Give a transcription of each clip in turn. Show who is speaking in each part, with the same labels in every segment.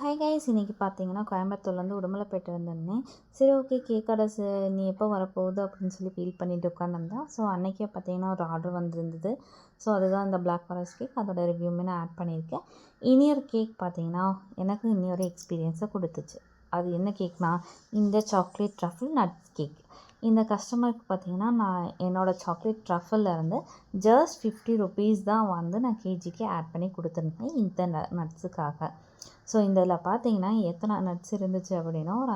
Speaker 1: Hi guys, இன்றைக்கி பார்த்தீங்கன்னா கோயம்புத்தூர்லேருந்து உடுமலைப்பேட்டை வந்திருந்தேன். சரி, ஓகே, கேக் கடை நீ எப்போ வரப்போகுது அப்படின்னு சொல்லி ஃபீல் பண்ணிட்டு உட்காந்துருந்தேன். ஸோ அன்றைக்கே பார்த்தீங்கன்னா ஒரு ஆர்டர் வந்திருந்தது. ஸோ அதுதான் இந்த பிளாக் ஃபாரஸ்ட் கேக். அதோட ரிவ்யூமே நான் ஆட் பண்ணியிருக்கேன். இனியொரு கேக் பார்த்தீங்கன்னா எனக்கு இன்னொரு எக்ஸ்பீரியன்ஸை கொடுத்துச்சு. அது என்ன கேக்னா, இந்த சாக்லேட் ட்ரஃபிள் நட்ஸ் கேக். இந்த கஸ்டமருக்கு பார்த்தீங்கன்னா நான் என்னோடய சாக்லேட் ட்ரஃபிள்லேருந்து ஜஸ்ட் 50 ருபீஸ் தான் வந்து நான் கேஜிக்கு ஆட் பண்ணி கொடுத்துருந்தேன் இந்த நட்ஸுக்காக. ஸோ இதில் பார்த்தீங்கன்னா எத்தனை நட்ஸ் இருந்துச்சு அப்படின்னா ஒரு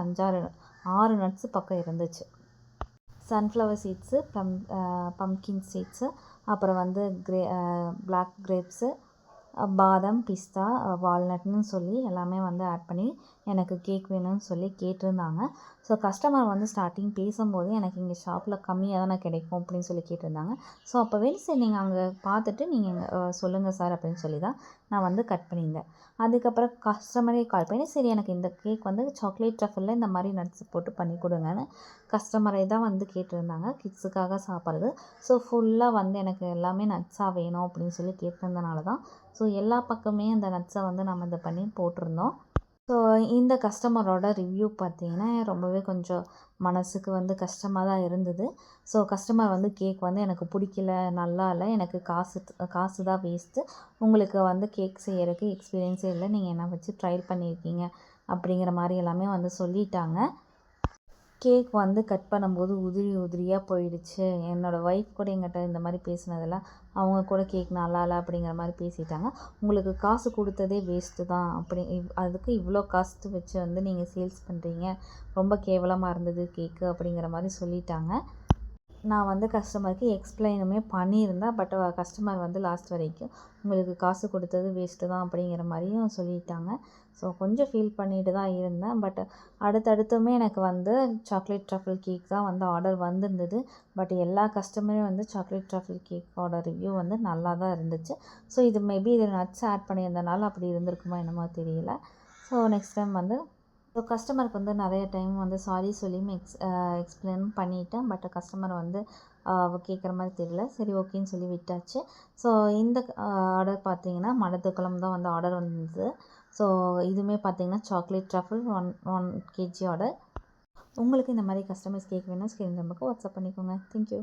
Speaker 1: 6 நட்ஸு பக்கம் இருந்துச்சு. சன்ஃப்ளவர் சீட்ஸு, பம்கின் சீட்ஸு, அப்புறம் வந்து பிளாக் கிரேப்ஸு, பாதாம், பிஸ்தா, வால்நட்னு சொல்லி எல்லாமே வந்து ஆட் பண்ணி எனக்கு கேக் வேணும்னு சொல்லி கேட்டிருந்தாங்க. ஸோ கஸ்டமர் வந்து ஸ்டார்டிங் பேசும்போது எனக்கு இங்கே ஷாப்பில் கம்மியாக தானே கிடைக்கும் அப்படின்னு சொல்லி கேட்டிருந்தாங்க. ஸோ அப்போவே சரி, நீங்கள் அங்கே பார்த்துட்டு நீங்கள் சொல்லுங்கள் சார் அப்படின்னு சொல்லி தான் நான் வந்து கட் பண்ணியிருந்தேன். அதுக்கப்புறம் கஸ்டமரே கால் பண்ணி சரி எனக்கு இந்த கேக் வந்து சாக்லேட் ட்ரஃபிளில் இந்த மாதிரி நட்ஸ் போட்டு பண்ணி கொடுங்கன்னு கஸ்டமரே தான் வந்து கேட்டிருந்தாங்க. கிட்ஸுக்காக சாப்பிட்றது. ஸோ ஃபுல்லாக வந்து எனக்கு எல்லாமே நட்ஸாக வேணும் அப்படின்னு சொல்லி கேட்டிருந்தனால தான் ஸோ எல்லா பக்கமே அந்த நட்ஸை வந்து நம்ம இதை பண்ணி போட்டிருந்தோம். ஸோ இந்த கஸ்டமரோட ரிவ்யூ பார்த்தீங்கன்னா ரொம்பவே கொஞ்சம் மனதுக்கு வந்து கஷ்டமாக தான் இருந்தது. ஸோ கஸ்டமர் வந்து கேக் வந்து எனக்கு பிடிக்கல, நல்லா இல்லை, எனக்கு காசு தான் வேஸ்ட்டு, உங்களுக்கு வந்து கேக் செய்யறதுக்கு எக்ஸ்பீரியன்ஸே இல்லை, நீங்கள் என்ன வச்சு ட்ரையல் பண்ணியிருக்கீங்க அப்படிங்கிற மாதிரி எல்லாமே வந்து சொல்லிட்டாங்க. கேக் வந்து கட் பண்ணும்போது உதிரியாக போயிடுச்சு. என்னோடய ஒய்ஃப் கூட எங்கிட்ட இந்த மாதிரி பேசினதெல்லாம் அவங்க கூட கேக் நல்லா இல்லை அப்படிங்கிற மாதிரி பேசிட்டாங்க. உங்களுக்கு காசு கொடுத்ததே வேஸ்ட்டு தான், அதுக்கு இவ்வளோ காஸ்ட்டு வச்சு வந்து நீங்கள் சேல்ஸ் பண்ணுறீங்க, ரொம்ப கேவலமாக இருந்தது கேக்கு அப்படிங்கிற மாதிரி சொல்லிட்டாங்க. நான் வந்து கஸ்டமருக்கு எக்ஸ்பிளைனுமே பண்ணியிருந்தேன். பட் கஸ்டமர் வந்து லாஸ்ட் வரைக்கும் உங்களுக்கு காசு கொடுத்தது வேஸ்ட்டு தான் அப்படிங்கிற மாதிரியும் சொல்லிட்டாங்க. ஸோ கொஞ்சம் ஃபீல் பண்ணிட்டு தான் இருந்தேன். பட் அடுத்தடுத்துமே எனக்கு வந்து சாக்லேட் ட்ரஃபிள் கேக் தான் வந்து ஆர்டர் வந்திருந்தது. பட் எல்லா கஸ்டமரும் வந்து சாக்லேட் ட்ரஃபிள் கேக்கோட ரிவ்யூ வந்து நல்லா தான் இருந்துச்சு. ஸோ இது மேபி இது நட்ஸ் ஆட் பண்ணியிருந்தனால அப்படி இருந்திருக்குமா என்னமோ தெரியல. ஸோ நெக்ஸ்ட் டைம் வந்து ஸோ கஸ்டமருக்கு வந்து நிறைய டைம் வந்து சாரி சொல்லியும் எக்ஸ்பிளைன் பண்ணிட்டேன். பட் கஸ்டமர் வந்து கேட்குற மாதிரி தெரியல. சரி, ஓகேன்னு சொல்லி விட்டாச்சு. ஸோ இந்த ஆர்டர் பார்த்தீங்கன்னா மடத்துக்குளம் தான் வந்து ஆர்டர் வந்தது. ஸோ இதுவுமே பார்த்தீங்கன்னா சாக்லேட் ட்ரஃபிள் 1 kg ஆர்டர். உங்களுக்கு இந்த மாதிரி கஸ்டமைஸ் கேக் வேணும்னா ஸ்க்ரீன் நம்பருக்கு வாட்ஸ்அப் பண்ணிக்கோங்க. தேங்க்யூ.